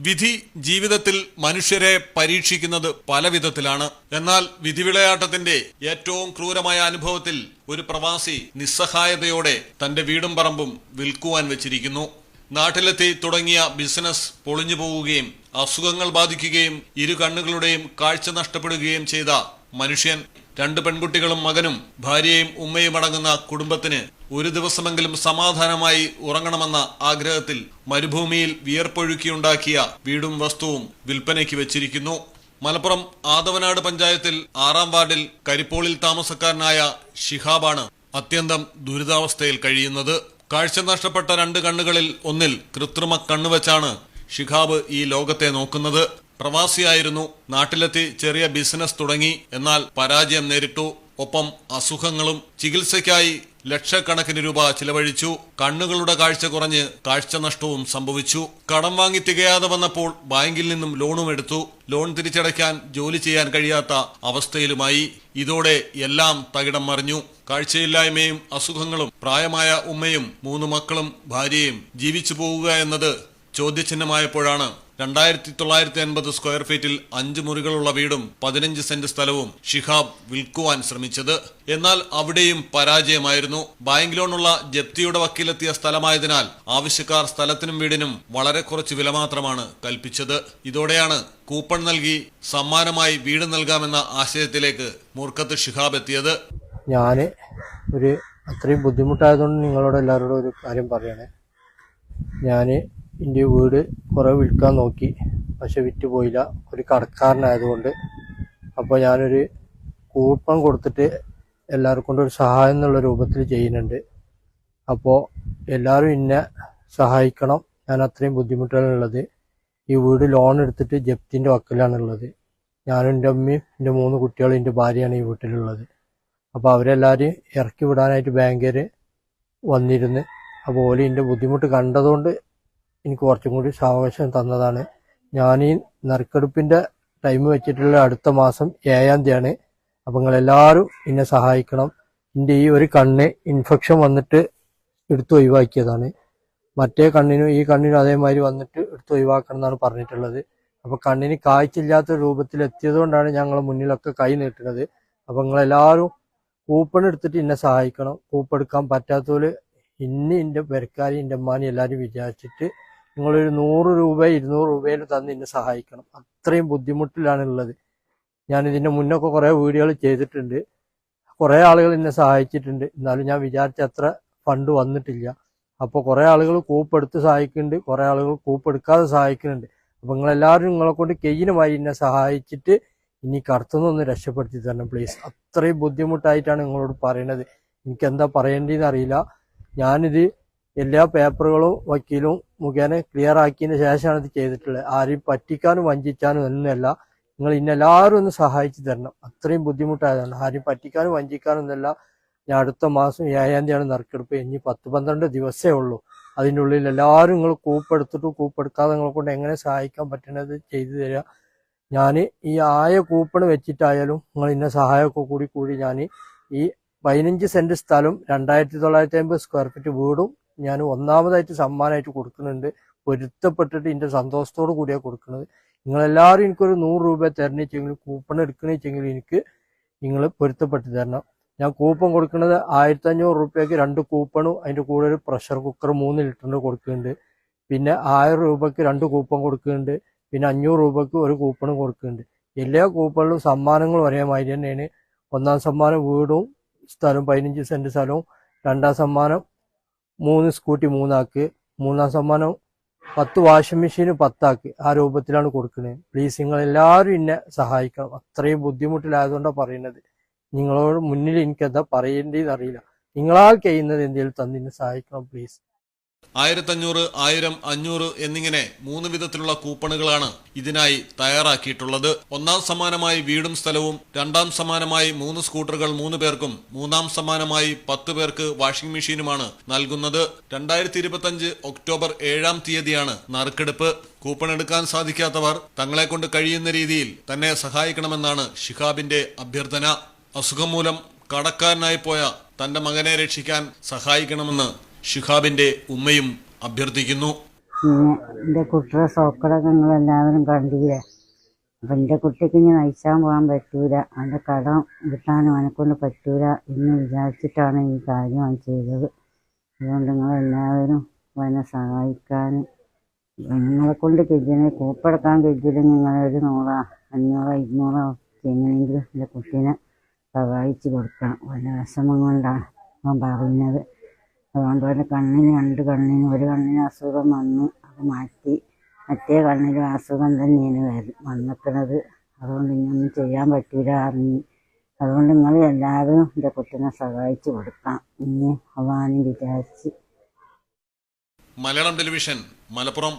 വിധി ജീവിതത്തിൽ മനുഷ്യരെ പരീക്ഷിക്കുന്നത് പല വിധത്തിലാണ്. എന്നാൽ വിധിവിളയാട്ടത്തിന്റെ ഏറ്റവും ക്രൂരമായ അനുഭവത്തിൽ ഒരു പ്രവാസി നിസ്സഹായതയോടെ തന്റെ വീടും പറമ്പും വിൽക്കുവാൻ വെച്ചിരിക്കുന്നു. നാട്ടിലെത്തി തുടങ്ങിയ ബിസിനസ് പൊളിഞ്ഞു പോവുകയും അസുഖങ്ങൾ ബാധിക്കുകയും ഇരു കണ്ണുകളുടെയും കാഴ്ച നഷ്ടപ്പെടുകയും ചെയ്ത മനുഷ്യൻ 2 പെൺകുട്ടികളും മകനും ഭാര്യയും ഉമ്മയും അടങ്ങുന്ന കുടുംബത്തിന് ഒരു ദിവസമെങ്കിലും സമാധാനമായി ഉറങ്ങണമെന്ന ആഗ്രഹത്തിൽ മരുഭൂമിയിൽ വിയർപ്പൊഴുക്കിയുണ്ടാക്കിയ വീടും വസ്തുവും വിൽപ്പനയ്ക്ക് വെച്ചിരിക്കുന്നു. മലപ്പുറം ആദവനാട് പഞ്ചായത്തിൽ 6-ാം വാർഡിൽ കരിപ്പോളിൽ താമസക്കാരനായ ഷിഹാബാണ് അത്യന്തം ദുരിതാവസ്ഥയിൽ കഴിയുന്നത്. കാഴ്ച നഷ്ടപ്പെട്ട 2 കണ്ണുകളിൽ ഒന്നിൽ കൃത്രിമ കണ്ണുവെച്ചാണ് ഷിഹാബ് ഈ ലോകത്തെ നോക്കുന്നത്. പ്രവാസിയായിരുന്നു. നാട്ടിലെത്തി ചെറിയ ബിസിനസ് തുടങ്ങി. എന്നാൽ പരാജയം നേരിട്ടു. ഒപ്പം അസുഖങ്ങളും. ചികിത്സയ്ക്കായി ലക്ഷക്കണക്കിന് രൂപ ചിലവഴിച്ചു. കണ്ണുകളുടെ കാഴ്ച കുറഞ്ഞ് കാഴ്ച നഷ്ടവും സംഭവിച്ചു. കടം വാങ്ങി തികയാതെ വന്നപ്പോൾ ബാങ്കിൽ നിന്നും ലോണും എടുത്തു. ലോൺ തിരിച്ചടയ്ക്കാൻ ജോലി ചെയ്യാൻ കഴിയാത്ത അവസ്ഥയിലുമായി. ഇതോടെ എല്ലാം തകിടം മറിഞ്ഞു. കാഴ്ചയില്ലായ്മയും അസുഖങ്ങളും പ്രായമായ ഉമ്മയും 3 മക്കളും ഭാര്യയും ജീവിച്ചു പോവുക എന്നത് ചോദ്യചിഹ്നമായപ്പോഴാണ് 2980 സ്ക്വയർ ഫീറ്റിൽ 5 മുറികളുള്ള വീടും 15 സെന്റ് സ്ഥലവും ഷിഹാബ് വിൽക്കുവാൻ ശ്രമിച്ചത്. എന്നാൽ അവിടെയും പരാജയമായിരുന്നു. ബാങ്ക് ലോണുള്ള ജപ്തിയുടെ വക്കീലെത്തിയ സ്ഥലമായതിനാൽ ആവശ്യക്കാർ സ്ഥലത്തിനും വീടിനും വളരെ കുറച്ച് വില മാത്രമാണ് കൽപ്പിച്ചത്. ഇതോടെയാണ് കൂപ്പൺ നൽകി സമ്മാനമായി വീട് നൽകാമെന്ന ആശയത്തിലേക്ക് മൂർഖത്ത് ഷിഹാബ് എത്തിയത്. ഞാൻ അത്രയും ബുദ്ധിമുട്ടായതുകൊണ്ട് നിങ്ങളോട് എല്ലാവരോടും ഒരു കാര്യം പറയണേ. ഞാൻ എൻ്റെ വീട് കുറേ വിൽക്കാൻ നോക്കി, പക്ഷെ വിറ്റ് പോയില്ല, ഒരു കടക്കാരനായതുകൊണ്ട്. അപ്പോൾ ഞാനൊരു കൂപ്പൺ കൊടുത്തിട്ട് എല്ലാവർക്കും കൊണ്ട് ഒരു സഹായം എന്നുള്ള രൂപത്തിൽ ചെയ്യുന്നുണ്ട്. അപ്പോൾ എല്ലാവരും എന്നെ സഹായിക്കണം. ഞാൻ അത്രയും ബുദ്ധിമുട്ടാണുള്ളത്. ഈ വീട് ലോൺ എടുത്തിട്ട് ജപ്തിൻ്റെ വക്കലാണുള്ളത്. ഞാനും എൻ്റെ അമ്മയും എൻ്റെ 3 കുട്ടികളും എൻ്റെ ഭാര്യയാണ് ഈ വീട്ടിലുള്ളത്. അപ്പോൾ അവരെല്ലാവരും ഇറക്കി വിടാനായിട്ട് ബാങ്കുകാർ വന്നിരുന്ന്. അപ്പോൾ ഓല് എൻ്റെ ബുദ്ധിമുട്ട് കണ്ടതുകൊണ്ട് എനിക്ക് കുറച്ചും കൂടി സാവകാശം തന്നതാണ്. ഞാൻ ഈ നറുക്കെടുപ്പിൻ്റെ ടൈം വെച്ചിട്ടുള്ള അടുത്ത മാസം 7-ാം തീയതിയാണ്. അപ്പോൾ നിങ്ങളെല്ലാവരും എന്നെ സഹായിക്കണം. എൻ്റെ ഈ ഒരു കണ്ണ് ഇൻഫെക്ഷൻ വന്നിട്ട് എടുത്ത് ഒഴിവാക്കിയതാണ്. മറ്റേ കണ്ണിനും ഈ കണ്ണിനും അതേമാതിരി വന്നിട്ട് എടുത്ത് ഒഴിവാക്കണം എന്നാണ് പറഞ്ഞിട്ടുള്ളത്. അപ്പോൾ കണ്ണിന് കാഴ്ചയില്ലാത്ത രൂപത്തിൽ എത്തിയത് കൊണ്ടാണ് ഞങ്ങൾ മുന്നിലൊക്കെ കൈ നീട്ടുന്നത്. അപ്പോൾ നിങ്ങളെല്ലാവരും കൂപ്പൺ എടുത്തിട്ട് എന്നെ സഹായിക്കണം. കൂപ്പൺ എടുക്കാൻ പറ്റാത്തവര് എൻ്റെ പെരക്കാരി എൻ്റെ അമ്മാനി എല്ലാവരും വിചാരിച്ചിട്ട് നിങ്ങളൊരു 100 രൂപ 200 രൂപയിൽ തന്ന് എന്നെ സഹായിക്കണം. അത്രയും ബുദ്ധിമുട്ടിലാണുള്ളത്. ഞാനിതിൻ്റെ മുന്നൊക്കെ കുറേ വീഡിയോകൾ ചെയ്തിട്ടുണ്ട്. കുറേ ആളുകൾ എന്നെ സഹായിച്ചിട്ടുണ്ട്. എന്നാലും ഞാൻ വിചാരിച്ച അത്ര ഫണ്ട് വന്നിട്ടില്ല. അപ്പോൾ കുറേ ആളുകൾ കൂപ്പെടുത്ത് സഹായിക്കുന്നുണ്ട്, കുറേ ആളുകൾ കൂപ്പെടുക്കാതെ സഹായിക്കുന്നുണ്ട്. അപ്പോൾ നിങ്ങളെല്ലാവരും നിങ്ങളെ കൊണ്ട് കെയ്യിനുമായി എന്നെ സഹായിച്ചിട്ട് ഇനി കടത്തുനിന്നൊന്ന് രക്ഷപ്പെടുത്തി തരണം പ്ലീസ്. അത്രയും ബുദ്ധിമുട്ടായിട്ടാണ് നിങ്ങളോട് പറയണത്. എനിക്കെന്താ പറയേണ്ടതെന്ന് അറിയില്ല. ഞാനിത് എല്ലാ പേപ്പറുകളും വക്കീലും മുഖേന ക്ലിയർ ആക്കിയതിന് ശേഷമാണ് ഇത് ചെയ്തിട്ടുള്ളത്. ആരെയും പറ്റിക്കാനും വഞ്ചിക്കാനും ഒന്നുമല്ല. നിങ്ങൾ ഇന്നെല്ലാവരും ഒന്ന് സഹായിച്ചു തരണം. അത്രയും ബുദ്ധിമുട്ടായതാണ്. ആരെയും പറ്റിക്കാനും വഞ്ചിക്കാനും ഒന്നുമല്ല. ഞാൻ അടുത്ത മാസം 7-ാം തീയതിയാണ് നറുക്കെടുപ്പ്. ഇനി 10-12 ദിവസമേ ഉള്ളൂ. അതിൻ്റെ ഉള്ളിൽ എല്ലാവരും നിങ്ങൾ കൂപ്പെടുത്തിട്ടും കൂപ്പെടുക്കാതെ നിങ്ങളെ കൊണ്ട് എങ്ങനെ സഹായിക്കാൻ പറ്റുന്നത് ചെയ്തു തരിക. ഞാൻ ഈ ആയ കൂപ്പൺ വെച്ചിട്ടായാലും നിങ്ങൾ ഇന്ന സഹായമൊക്കെ കൂടി ഞാൻ ഈ 15 സെന്റ് സ്ഥലം 2950 സ്ക്വയർ ഫീറ്റ് വീടും ഞാൻ ഒന്നാമതായിട്ട് സമ്മാനമായിട്ട് കൊടുക്കുന്നുണ്ട്. പൊരുത്തപ്പെട്ടിട്ട് ഇതിൻ്റെ സന്തോഷത്തോടു കൂടിയാണ് കൊടുക്കുന്നത്. നിങ്ങളെല്ലാവരും എനിക്കൊരു 100 രൂപ തരണിച്ചെങ്കിൽ കൂപ്പൺ എടുക്കണിച്ചെങ്കിൽ എനിക്ക് നിങ്ങൾ പൊരുത്തപ്പെട്ട് തരണം. ഞാൻ കൂപ്പൺ കൊടുക്കുന്നത് 1500 രൂപയ്ക്ക് 2 കൂപ്പണും അതിൻ്റെ കൂടെ ഒരു പ്രഷർ കുക്കർ 3 ലിറ്ററിന് കൊടുക്കുന്നുണ്ട്. പിന്നെ 1000 രൂപയ്ക്ക് 2 കൂപ്പൺ കൊടുക്കുന്നുണ്ട്. പിന്നെ 500 രൂപയ്ക്ക് ഒരു കൂപ്പണും കൊടുക്കുന്നുണ്ട്. എല്ലാ കൂപ്പണിലും സമ്മാനങ്ങൾ ഒരേ മാതിരി തന്നെയാണ്. 1-ാം സമ്മാനം വീടും സ്ഥലം 15 സെന്റ് സ്ഥലവും, 2-ാം സമ്മാനം 3 സ്കൂട്ടി 3 ആൾക്ക്, 3-ാം സമ്മാനം 10 വാഷിംഗ് മെഷീന് 10 ആൾക്ക്. ആ രൂപത്തിലാണ് കൊടുക്കുന്നത്. പ്ലീസ് നിങ്ങൾ എല്ലാവരും എന്നെ സഹായിക്കണം. അത്രയും ബുദ്ധിമുട്ടിലായതുകൊണ്ടാണ് പറയുന്നത്. നിങ്ങളോട് മുന്നിൽ എനിക്കെന്താ പറയേണ്ടതെന്ന് അറിയില്ല. നിങ്ങളാൽ കഴിയുന്നത് എന്തെങ്കിലും തന്നിന്നെ സഹായിക്കണം പ്ലീസ്. 1500, 1000, 500 എന്നിങ്ങനെ 3 വിധത്തിലുള്ള കൂപ്പണുകളാണ് ഇതിനായി തയ്യാറാക്കിയിട്ടുള്ളത്. 1-ാം സമ്മാനമായി വീടും സ്ഥലവും, 2-ാം സമ്മാനമായി 3 സ്കൂട്ടറുകൾ 3 പേർക്കും, 3-ാം സമ്മാനമായി 10 പേർക്ക് വാഷിംഗ് മെഷീനുമാണ് നൽകുന്നത്. 2025 ഒക്ടോബർ 7-ാം തീയതിയാണ് നറുക്കെടുപ്പ്. കൂപ്പൺ എടുക്കാൻ സാധിക്കാത്തവർ തങ്ങളെ കൊണ്ട് കഴിയുന്ന രീതിയിൽ തന്നെ സഹായിക്കണമെന്നാണ് ഷിഹാബിന്റെ അഭ്യർത്ഥന. അസുഖം മൂലം കടക്കാരനായി പോയ തന്റെ മകനെ രക്ഷിക്കാൻ സഹായിക്കണമെന്ന് ഷിഹാബിന്റെ ഉമ്മയും അഭ്യർത്ഥിക്കുന്നു. പിന്നെ എൻ്റെ കുട്ടിയുടെ സോക്കടൊക്കെ നിങ്ങളെല്ലാവരും കണ്ടില്ലേ. അപ്പം എൻ്റെ കുട്ടിക്ക് ഇനി നയിച്ചാൻ പോകാൻ പറ്റൂല, അവൻ്റെ കടം കിട്ടാനും അവനെക്കൊണ്ട് പറ്റൂല എന്ന് വിചാരിച്ചിട്ടാണ് ഈ കാര്യം അവൻ ചെയ്തത്. അതുകൊണ്ട് നിങ്ങളെല്ലാവരും അവനെ സഹായിക്കാനും നിങ്ങളെ കൊണ്ട് കെജിനെ കൂപ്പടക്കാൻ കെജില്ലെങ്കിൽ നിങ്ങളൊരു 100, 500, 200 എങ്ങനെയെങ്കിലും എൻ്റെ കുട്ടീനെ സഹായിച്ച് കൊടുക്കണം. വല്ല വിഷമം കൊണ്ടാണ് അവൻ പറയുന്നത്. അതുകൊണ്ട് അവൻ്റെ കണ്ണിന് 2 കണ്ണിന് ഒരു കണ്ണിന് അസുഖം വന്നു, അത് മാറ്റി. മറ്റേ കണ്ണിലും അസുഖം തന്നെയാണ് വന്നിക്കുന്നത്. അതുകൊണ്ട് ഇനിയൊന്നും ചെയ്യാൻ പറ്റൂല അറിഞ്ഞ്. അതുകൊണ്ട് നിങ്ങൾ എല്ലാവരും എൻ്റെ കുട്ടീനെ സഹായിച്ച് കൊടുക്കാം ഇനി അവാനും വിചാരിച്ച്. മലയാളം ടെലിവിഷൻ, മലപ്പുറം.